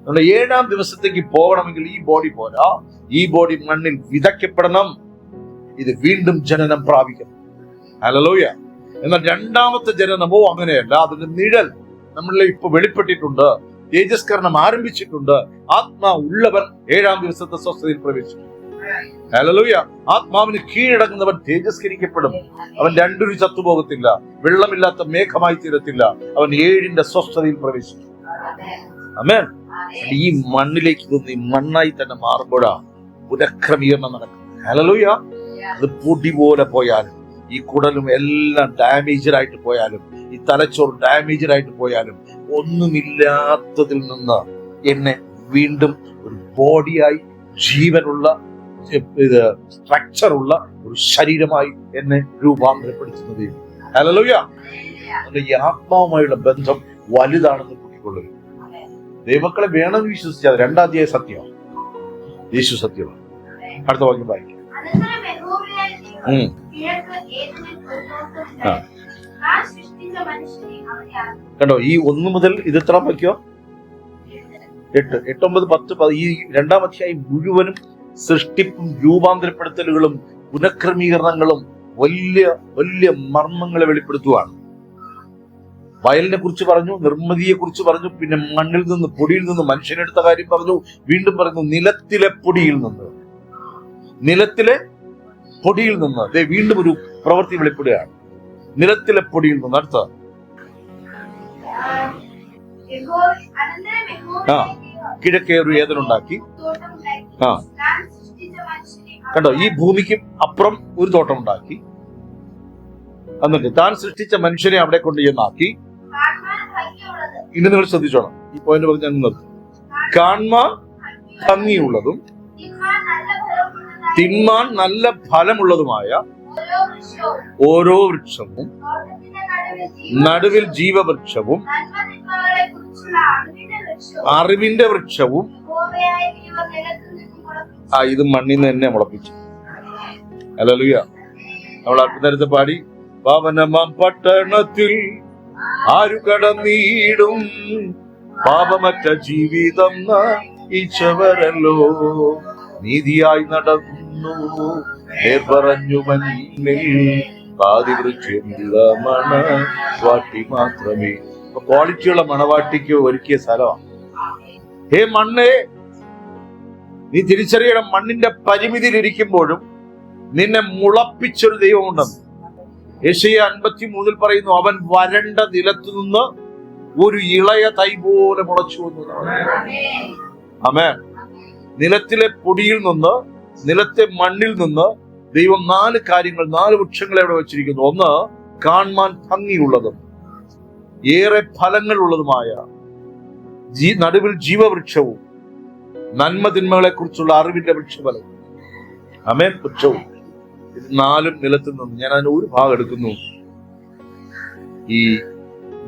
നമ്മുടെ 7-ാം ദിവസത്തേക്ക് പോകണമെങ്കിൽ ഈ ബോഡി പോരാ. ഈ ബോഡി മണ്ണിൽ വിതയ്ക്കപ്പെടണം. ഇത് വീണ്ടും ജനനം പ്രാപിക്കണം. ഹല്ലേലൂയ. എന്നാൽ 2-ാമത്തെ ജനനമോ അങ്ങനെയല്ല. അതിന്റെ നിഴൽ നമ്മളിൽ ഇപ്പൊ വെളിപ്പെട്ടിട്ടുണ്ട്. തേജസ്കരണം ആരംഭിച്ചിട്ടുണ്ട്. ആത്മാ ഉള്ളവൻ 7-ാം ദിവസത്തെ സ്വസ്ഥതയിൽ പ്രവേശിച്ചു. ഹല്ലേലൂയ. ആത്മാവിന് കീഴടങ്ങുന്നവൻ തേജസ്കരിക്കപ്പെടും. അവൻ രണ്ടൊരു ചത്തുപോകത്തില്ല, വെള്ളമില്ലാത്ത മേഘമായി തീരത്തില്ല. അവൻ 7ന്റെ സ്വസ്ഥതയിൽ പ്രവേശിച്ചു. ആമേൻ. ഈ മണ്ണിലേക്ക് തോന്നി മണ്ണായി തന്നെ മാറുമ്പോഴാ പുനഃക്രമീകരണം നടക്കുന്നത്. ഹല്ലേലൂയ. അത് പൊടി പോലെ പോയാലും, ഈ കുടലും എല്ലാം ഡാമേജഡ് ആയിട്ട് പോയാലും, ഈ തലച്ചോറ് ഡാമേജഡ് ആയിട്ട് പോയാലും, ഒന്നുമില്ലാത്തതിൽ നിന്ന് എന്നെ വീണ്ടും ഒരു ബോഡിയായി, ജീവനുള്ള സ്ട്രക്ചറുള്ള ഒരു ശരീരമായി എന്നെ രൂപാന്തരപ്പെടുത്തുന്നത്. ഹല്ലേലൂയ. ഈ ആത്മാവുമായുള്ള ബന്ധം വലുതാണെന്ന് കൂട്ടിക്കൊള്ളുക. ദൈവമക്കളെ വേണമെന്ന് വിശ്വസിച്ചാൽ 2-ാം അധ്യായം സത്യമാണ്, യേശു സത്യമാണ്. അടുത്ത വാക്യം വായിക്കാം. കണ്ടോ, ഈ 1 മുതൽ ഇത് എത്ര വാക്യോ? 8, 8, 9, 10. ഈ 2-ാം അധ്യായം മുഴുവനും സൃഷ്ടിപ്പും രൂപാന്തരപ്പെടുത്തലുകളും പുനഃക്രമീകരണങ്ങളും വലിയ വലിയ മർമ്മങ്ങളെ വെളിപ്പെടുത്തുവാണ്. വയലിനെ കുറിച്ച് പറഞ്ഞു, നിർമ്മിതിയെ കുറിച്ച് പറഞ്ഞു, പിന്നെ മണ്ണിൽ നിന്ന്, പൊടിയിൽ നിന്ന് മനുഷ്യനെടുത്ത കാര്യം പറഞ്ഞു. വീണ്ടും പറഞ്ഞു നിലത്തിലെ പൊടിയിൽ നിന്ന്, നിലത്തിലെ പൊടിയിൽ നിന്ന്. വീണ്ടും ഒരു പ്രവൃത്തി വെളിപ്പെടുകയാണ്. നിലത്തിലെ പൊടിയിൽ നിന്ന്. അടുത്ത കിഴക്കേ ഒരു ഏതനുണ്ടാക്കി. കണ്ടോ, ഈ ഭൂമിക്ക് അപ്പുറം ഒരു തോട്ടം ഉണ്ടാക്കി. എന്നിട്ട് താൻ സൃഷ്ടിച്ച മനുഷ്യനെ അവിടെ കൊണ്ട് ചെന്നാക്കി. ഇനി നിങ്ങൾ ശ്രദ്ധിച്ചോണം, ഈ പോയിന്റ് പറഞ്ഞ് ഞാൻ നിർത്തും. കാൺമാൻ ഭംഗിയുള്ളതും തിന്മാൻ നല്ല ഫലമുള്ളതുമായ ഓരോ വൃക്ഷവും, നടുവിൽ ജീവവൃക്ഷവും അറിവിന്റെ വൃക്ഷവും. ഇത് മണ്ണിൽ നിന്ന് തന്നെ മുളപ്പിച്ചു. ഹല്ലേലൂയ. നമ്മൾ അല്പനേരത്തെ പാടി, പാവനമാം പട്ടണത്തിൽ ആരു കടന്നിടും, പാപമറ്റ ജീവിതം നയിച്ചവരല്ലോ, നീതിയായി നടന്നു പറഞ്ഞു മണ്ണിൽ, പാതിവൃക്ഷമുള്ള മണവാട്ടി മാത്രമേ. ക്വാളിറ്റിയുള്ള മണവാട്ടിക്ക് ഒരുക്കിയ സ്ഥലമാണ്. ഹേ മണ്ണേ, നീ തിരിച്ചറിയണം, മണ്ണിന്റെ പരിമിതിയിൽ ഇരിക്കുമ്പോഴും നിന്നെ മുളപ്പിച്ചൊരു ദൈവമുണ്ടെന്ന്. യെശയ്യാ 53 പറയുന്നു, അവൻ വരണ്ട നിലത്തു നിന്ന് ഒരു ഇളയ തൈ പോലെ മുളച്ചു വന്നു. ആമേൻ. നിലത്തിലെ പൊടിയിൽ നിന്ന്, നിലത്തെ മണ്ണിൽ നിന്ന് ദൈവം 4 കാര്യങ്ങൾ, 4 വൃക്ഷങ്ങളെ അവിടെ വെച്ചിരിക്കുന്നു. ഒന്ന്, കാൺമാൻ ഭംഗിയുള്ളതും ഏറെ ഫലങ്ങൾ ഉള്ളതുമായ നടുവിൽ ജീവവൃക്ഷവും, നന്മ തിന്മകളെ കുറിച്ചുള്ള അറിവിന്റെ വൃക്ഷഫലം. ആമേൻ. വൃക്ഷവും. ഇത് 4 നിലത്തിൽ നിന്ന്. ഞാൻ അതിന് ഒരു ഭാഗം എടുക്കുന്നു. ഈ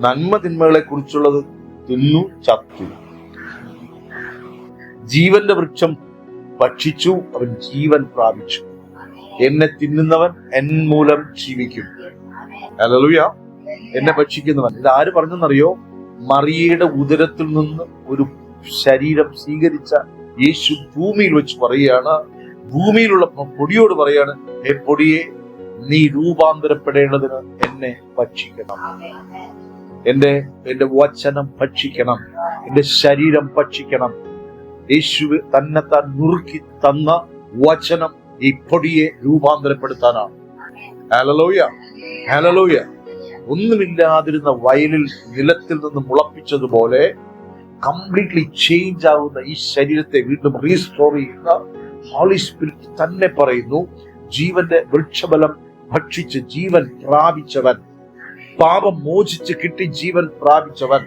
നന്മ തിന്മകളെ കുറിച്ചുള്ളത് തിന്നു ചത്തു. ജീവന്റെ വൃക്ഷം ഭക്ഷിച്ചു, അവൻ ജീവൻ പ്രാപിച്ചു. എന്നെ തിന്നുന്നവൻ എൻ മൂലം ജീവിക്കും. ഹല്ലേലൂയ. എന്നെ ഭക്ഷിക്കുന്നവൻ. ഇത് ആര് പറഞ്ഞെന്നറിയോ? മറിയയുടെ ഉദരത്തിൽ നിന്ന് ഒരു ശരീരം സ്വീകരിച്ച യേശു ഭൂമിയിൽ വെച്ച് പറയുകയാണ്, ഭൂമിയിലുള്ള പൊടിയോട് പറയാണ്, ഹേ പൊടിയെ, നീ രൂപാന്തരപ്പെടേണ്ടതിന് എന്നെ ഭക്ഷിക്കണം. എന്റെ വചനം ഭക്ഷിക്കണം, എന്റെ ശരീരം ഭക്ഷിക്കണം. യേശു തന്നെത്താൻ നുറുക്കി തന്ന വചനം ഈ പൊടിയെ രൂപാന്തരപ്പെടുത്താനാണ്. ഹല്ലേലൂയ. ഹല്ലേലൂയ. ഒന്നുമില്ലാതിരുന്ന വയലിൽ നിലത്തിൽ നിന്ന് മുളപ്പിച്ചതുപോലെ കംപ്ലീറ്റ്ലി ചേഞ്ച് ആവുന്ന ഈ ശരീരത്തെ വീണ്ടും റീസ്റ്റോർ ചെയ്യുന്ന ഹോളി സ്പിരിറ്റ് തന്നെ പറയുന്നു, ജീവന്റെ വൃക്ഷഫലം ഭക്ഷിച്ച് ജീവൻ പ്രാപിച്ചവൻ, പാപം മോചിച്ച് കിട്ടി ജീവൻ പ്രാപിച്ചവൻ,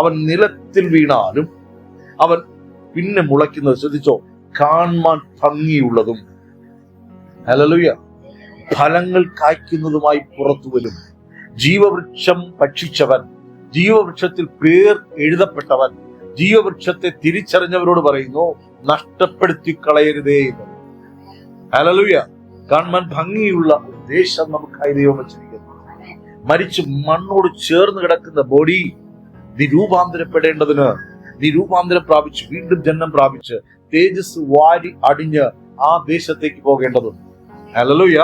അവൻ നിലത്തിൽ വീണാലും അവൻ പിന്നെ മുളയ്ക്കുന്നത് ശ്രദ്ധിച്ചോ, കാണാൻ ഭംഗിയുള്ളതും, ഹല്ലേലൂയ, ഫലങ്ങൾ കായ്ക്കുന്നതുമായി പുറത്തു വരും. ജീവവൃക്ഷം ഭക്ഷിച്ചവൻ, ജീവവൃക്ഷത്തിൽ പേർ എഴുതപ്പെട്ടവൻ, ജീവവൃക്ഷത്തെ തിരിച്ചറിഞ്ഞവരോട് പറയുന്നു, നഷ്ടപ്പെടുത്തി കളയരുതേ എന്ന്. ഹല്ലേലൂയ. കാണാൻ ഭംഗിയുള്ള ദേശം നമുക്കായി ദൈവം വച്ചിരിക്കുന്നു. മരിച്ച് മണ്ണോട് ചേർന്ന് കിടക്കുന്ന ബോഡി നീ രൂപാന്തരപ്പെടേണ്ടതിന്, നീ രൂപാന്തരം പ്രാപിച്ച് വീണ്ടും ജന്മം പ്രാപിച്ച് തേജസ് വാരി അടിഞ്ഞ് ആ ദേശത്തേക്ക് പോകേണ്ടതുണ്ട്. ഹല്ലേലൂയ.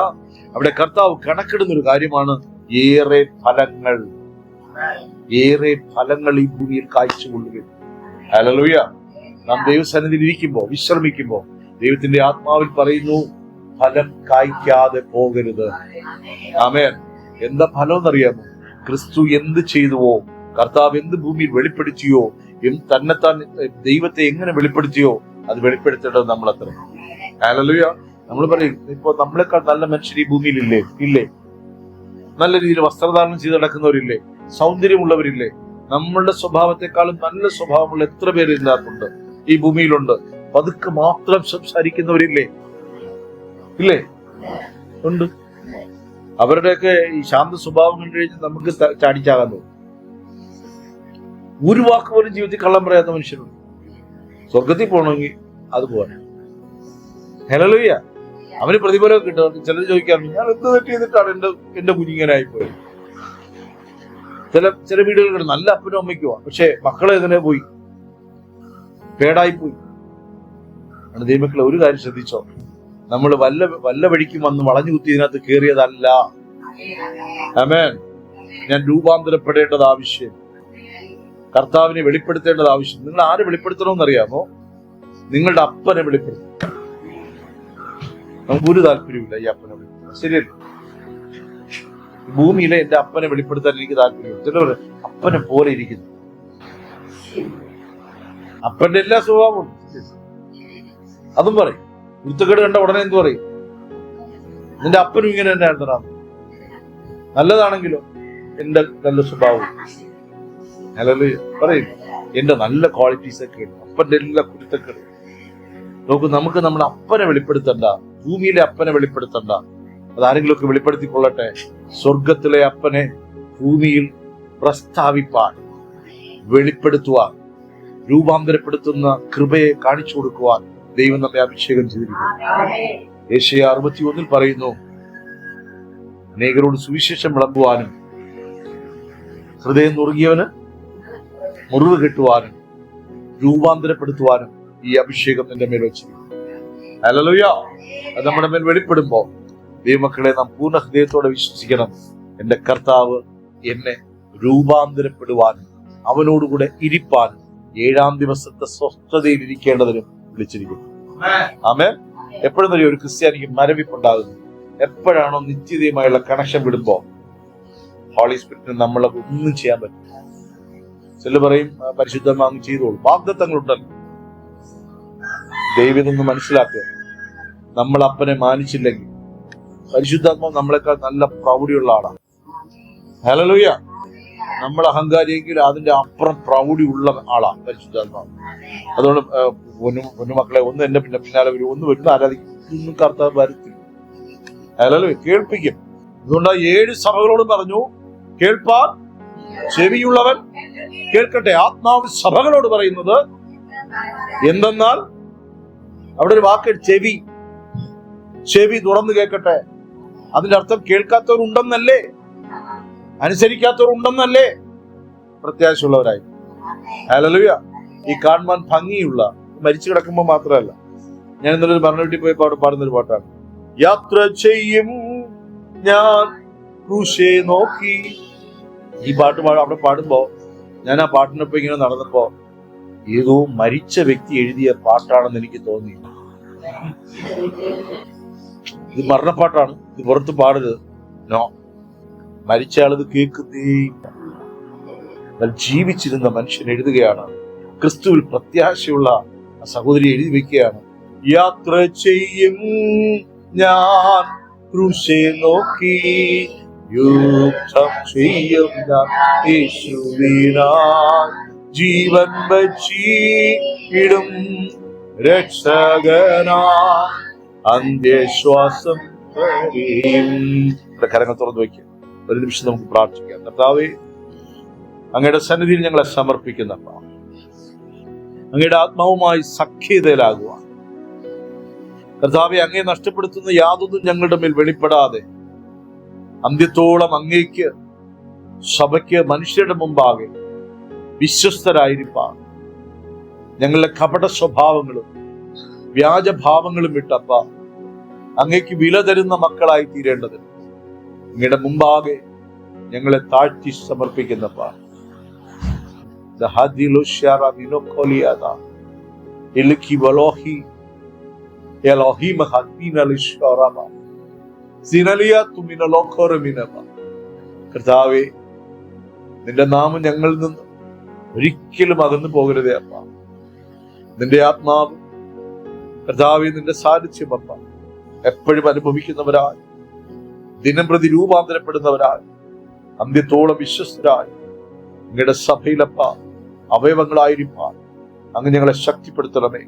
അവിടെ കർത്താവ് കണക്കിടുന്ന ഒരു കാര്യമാണ് ഏറെ ഫലങ്ങൾ. ഏറെ ഫലങ്ങൾ ഈ ഭൂമിയിൽ കാഴ്ചകൊള്ളുകയും. ഹല്ലേലൂയ. നാം ദൈവസന്നിധിയിൽ ഇരിക്കുമ്പോ, വിശ്രമിക്കുമ്പോ ദൈവത്തിന്റെ ആത്മാവിൽ പറയുന്നു, ഫലം കായ്ക്കാതെ പോകരുത്. ആമേൻ. എന്താ ഫലം എന്നറിയാമോ? ക്രിസ്തു എന്ത് ചെയ്തുവോ, കർത്താവ് എന്ത് ഭൂമിയിൽ വെളിപ്പെടുത്തിയോ, തന്നെത്താൻ ദൈവത്തെ എങ്ങനെ വെളിപ്പെടുത്തിയോ അത് വെളിപ്പെടുത്തേണ്ടത് നമ്മൾ അത്ര. ഹല്ലേലൂയ. നമ്മൾ പറയും, ഇപ്പൊ നമ്മളെക്കാൾ നല്ല മനുഷ്യർ ഈ ഭൂമിയിൽ ഇല്ലേ? ഇല്ലേ? നല്ല രീതിയിൽ വസ്ത്രധാരണം ചെയ്ത് നടക്കുന്നവരില്ലേ? സൗന്ദര്യമുള്ളവരില്ലേ? നമ്മളുടെ സ്വഭാവത്തെക്കാളും നല്ല സ്വഭാവമുള്ള എത്ര പേര് ഇതിനകത്തുണ്ട്, ഈ ഭൂമിയിലുണ്ട്. പതുക്കെ മാത്രം സംസാരിക്കുന്നവരില്ലേ? ഇല്ലേ? ഉണ്ട്. അവരുടെയൊക്കെ ഈ ശാന്ത സ്വഭാവം കണ്ടു കഴിഞ്ഞാൽ നമുക്ക് ചാടിച്ചാകാൻ തോന്നും. ഒരു വാക്ക് പോലും ജീവിതത്തിൽ കള്ളം പറയാത്ത മനുഷ്യരുണ്ട്. സ്വർഗത്തിൽ പോകണമെങ്കിൽ അതുപോലെ. ഹല്ലേലൂയ. അവന് പ്രതിഫലം കിട്ടും. ചിലർ ചോദിക്കാറുണ്ട്, ഞാൻ എന്ത് തെറ്റ് ചെയ്തിട്ടാണ് എന്റെ കുഞ്ഞിങ്ങനായി പോയത്? ചില വീടുകൾ നല്ല അപ്പനും അമ്മയ്ക്കുവാ, പക്ഷെ മക്കളെ എങ്ങനെ പോയി? പേടായി പോയി. ദൈവമക്കളെ, ഒരു കാര്യം ശ്രദ്ധിച്ചോ, നമ്മൾ വല്ല വഴിക്കും വന്ന് വളഞ്ഞു കുത്തി ഇതിനകത്ത് കയറിയതല്ല. ആമേൻ. ഞാൻ രൂപാന്തരപ്പെടേണ്ടത് ആവശ്യം, കർത്താവിനെ വെളിപ്പെടുത്തേണ്ടത് ആവശ്യം. നിങ്ങൾ ആരെ വെളിപ്പെടുത്തണമെന്നറിയാമോ? നിങ്ങളുടെ അപ്പനെ വെളിപ്പെടുത്തും. നമുക്കൊരു താല്പര്യമില്ല ഈ അപ്പനെ വെളിപ്പെടുത്താൻ. ശരിയല്ല? ഭൂമിയിലെ എന്റെ അപ്പനെ വെളിപ്പെടുത്താൻ എനിക്ക് താല്പര്യമില്ല. ചിലവർ അപ്പനെ പോലെ ഇരിക്കുന്നു. അപ്പന്റെ എല്ലാ സ്വഭാവവും അതും പറയും. കുരുത്തക്കേട് കണ്ട ഉടനെ എന്ത് പറയും? നിന്റെ അപ്പനും ഇങ്ങനെ തന്നെ ആയിരുന്നടാ. നല്ലതാണെങ്കിലോ എന്റെ നല്ല സ്വഭാവം പറയും. എന്റെ നല്ല ക്വാളിറ്റീസ് ഒക്കെ ഉണ്ട്. അപ്പന്റെ എല്ലാ കുരുത്തക്കേട് നോക്ക്. നമുക്ക് നമ്മുടെ അപ്പനെ വെളിപ്പെടുത്തണ്ട, ഭൂമിയിലെ അപ്പനെ വെളിപ്പെടുത്തണ്ട. അതാരെങ്കിലും ഒക്കെ വെളിപ്പെടുത്തിക്കൊള്ളട്ടെ. സ്വർഗത്തിലെ അപ്പനെ ഭൂമിയിൽ പ്രസ്താവിപ്പാൻ, വെളിപ്പെടുത്തുവാൻ, രൂപാന്തരപ്പെടുത്തുന്ന കൃപയെ കാണിച്ചു കൊടുക്കുവാൻ ദൈവം നമ്മെ അഭിഷേകം ചെയ്തിരിക്കുന്നു. യേശയ്യ 61 പറയുന്നു, അനേകരോട് സുവിശേഷം വിളമ്പുവാനും ഹൃദയം നുറുകിയവന് മുറിവ് കെട്ടുവാനും രൂപാന്തരപ്പെടുത്തുവാനും ഈ അഭിഷേകം നിന്റെ മേൽ വെച്ചിരിക്കുന്നു. ഹല്ലേലൂയ. അത് നമ്മുടെ മേൽ വെളിപ്പെടുമ്പോ ദൈവമക്കളെ, നാം പൂർണ്ണ ഹൃദയത്തോടെ വിശ്വസിക്കണം, എന്റെ കർത്താവ് എന്നെ രൂപാന്തരപ്പെടുവാനും അവനോടുകൂടെ ഇരിപ്പാനും 7-ാം ദിവസത്തെ സ്വസ്ഥതയിൽ ഇരിക്കേണ്ടതിനും വിളിച്ചിരിക്കുന്നു. ആമേൻ. എപ്പോഴും ഒരു ക്രിസ്ത്യാനിക്ക് മരവിപ്പുണ്ടാകുന്നു. എപ്പോഴാണോ നിത്യതയുമായുള്ള കണക്ഷൻ വിടുമ്പോ ഹോളി സ്പിരിറ്റിന് നമ്മളെ ഒന്നും ചെയ്യാൻ പറ്റും. ചില പറയും പരിശുദ്ധമാങ്ങി ചെയ്തോളൂ. വാഗ്ദത്തങ്ങളുണ്ടല്ലോ. ദൈവം ഇതൊന്ന് മനസ്സിലാക്കുക. നമ്മൾ അപ്പനെ മാനിച്ചില്ലെങ്കിൽ പരിശുദ്ധാത്മാവ് നമ്മളെക്കാൾ നല്ല പ്രൗഢിയുള്ള ആളാണ്. ഹല്ലേലൂയ. നമ്മൾ അഹങ്കാരിയെങ്കിൽ അതിന്റെ അപ്പുറം പ്രൗഢി ഉള്ള ആളാണ് പരിശുദ്ധാത്മാവ്. അതുകൊണ്ട് പൊന്നുമക്കളെ, ഒന്ന് എന്റെ പിന്നാലെ വരും, ഒന്ന് വരുന്ന ആരാധിക്കും, ഒന്നും കർത്താവ് വരുത്തില്ല. ഹല്ലേലൂയ. കേൾപ്പിക്കും. അതുകൊണ്ട് 7 സഭകളോടും പറഞ്ഞു, കേൾപ്പാൻ ചെവിയുള്ളവൻ കേൾക്കട്ടെ. ആത്മാവ് സഭകളോട് പറയുന്നത് എന്തെന്നാൽ, അവിടെ ഒരു വാക്ക് ചെവി, ചെവി തുറന്നു കേൾക്കട്ടെ. അതിന്റെ അർത്ഥം കേൾക്കാത്തവരുണ്ടെന്നല്ലേ, അനുസരിക്കാത്തവരുണ്ടെന്നല്ലേ, പ്രത്യാശയുള്ളവരായി. ഹല്ലേലൂയ. ഈ കാണുവാൻ ഭംഗിയുള്ള, മരിച്ചു കിടക്കുമ്പോൾ മാത്രമല്ല. ഞാൻ ഇന്നലെ ഒരു ഭരണ വീട്ടിൽ പോയപ്പോൾ അവിടെ പാടുന്നൊരു പാട്ടാണ്, യാത്ര ചെയ്യും ഞാൻ ക്രൂശേ നോക്കി. ഈ പാട്ട് അവിടെ പാടുമ്പോ ഞാൻ ആ പാട്ടിനൊപ്പം ഇങ്ങനെ നടന്നപ്പോ ഏതോ മരിച്ച വ്യക്തി എഴുതിയ പാട്ടാണെന്ന് എനിക്ക് തോന്നി. ഇത് മരണപ്പാട്ടാണ്, ഇത് പുറത്ത് പാടരുത്. നോ, മരിച്ച ആളിത് കേൾക്കുന്നേ. ജീവിച്ചിരുന്ന മനുഷ്യൻ എഴുതുകയാണ്. ക്രിസ്തുവിൽ പ്രത്യാശയുള്ള സഹോദരി എഴുതി വെക്കുകയാണ്, യാത്ര ചെയ്യും ഞാൻ ക്രൂശേ നോക്കി, യുദ്ധം ചെയ്യും ഞാൻ യേശുവിനാൽ, ജീവൻ വച്ചിടും രക്ഷകനാ, അന്ത്യശ്വാസം വരെയും. കരങ്ങൾ തുറന്നു വയ്ക്കുക. ഒരു നിമിഷം നമുക്ക് പ്രാർത്ഥിക്കാം. കർത്താവേ, അങ്ങയുടെ സന്നിധിയിൽ ഞങ്ങളെ സമർപ്പിക്കുന്നപ്പ, അങ്ങയുടെ ആത്മാവുമായി സഖ്യതയിലാകുവാൻ കർത്താവെ, അങ്ങയെ നഷ്ടപ്പെടുത്തുന്ന യാതൊന്നും ഞങ്ങളുടെ മേൽ വെളിപ്പെടാതെ അന്ത്യത്തോളം അങ്ങേക്ക്, സഭയ്ക്ക്, മനുഷ്യരുടെ മുമ്പാകെ വിശ്വസ്തരായിരിക്കാൻ ഞങ്ങളുടെ കപട സ്വഭാവങ്ങളും വ്യാജഭാവങ്ങളും വിട്ടപ്പ അങ്ങേക്ക് വില തരുന്ന മക്കളായി തീരേണ്ടതിന് അങ്ങയുടെ മുമ്പാകെ ഞങ്ങളെ താഴ്ത്തി സമർപ്പിക്കുന്നപ്പ Zahadilo Sharavino Koliada Iliki Valohi Elohim Hatina Lisharama Zinalia Tuminolokoraminama. കർത്താവേ, നിന്റെ നാമം ഞങ്ങളിൽ നിന്ന് ഒരിക്കലും അകന്നു പോകരുതേ അപ്പ. നിന്റെ ആത്മാവ് കർത്താവേ, നിന്റെ സാന്നിധ്യം അപ്പ എപ്പോഴും അനുഭവിക്കുന്നവരായി, ദിനം പ്രതി രൂപാന്തരപ്പെടുന്നവരായി, അന്ത്യത്തോളം വിശ്വസ്തരായി നിങ്ങളുടെ സഭയിലപ്പ അവയവങ്ങളായിരിക്കാൻ അങ്ങ് ഞങ്ങളെ ശക്തിപ്പെടുത്തണമേ.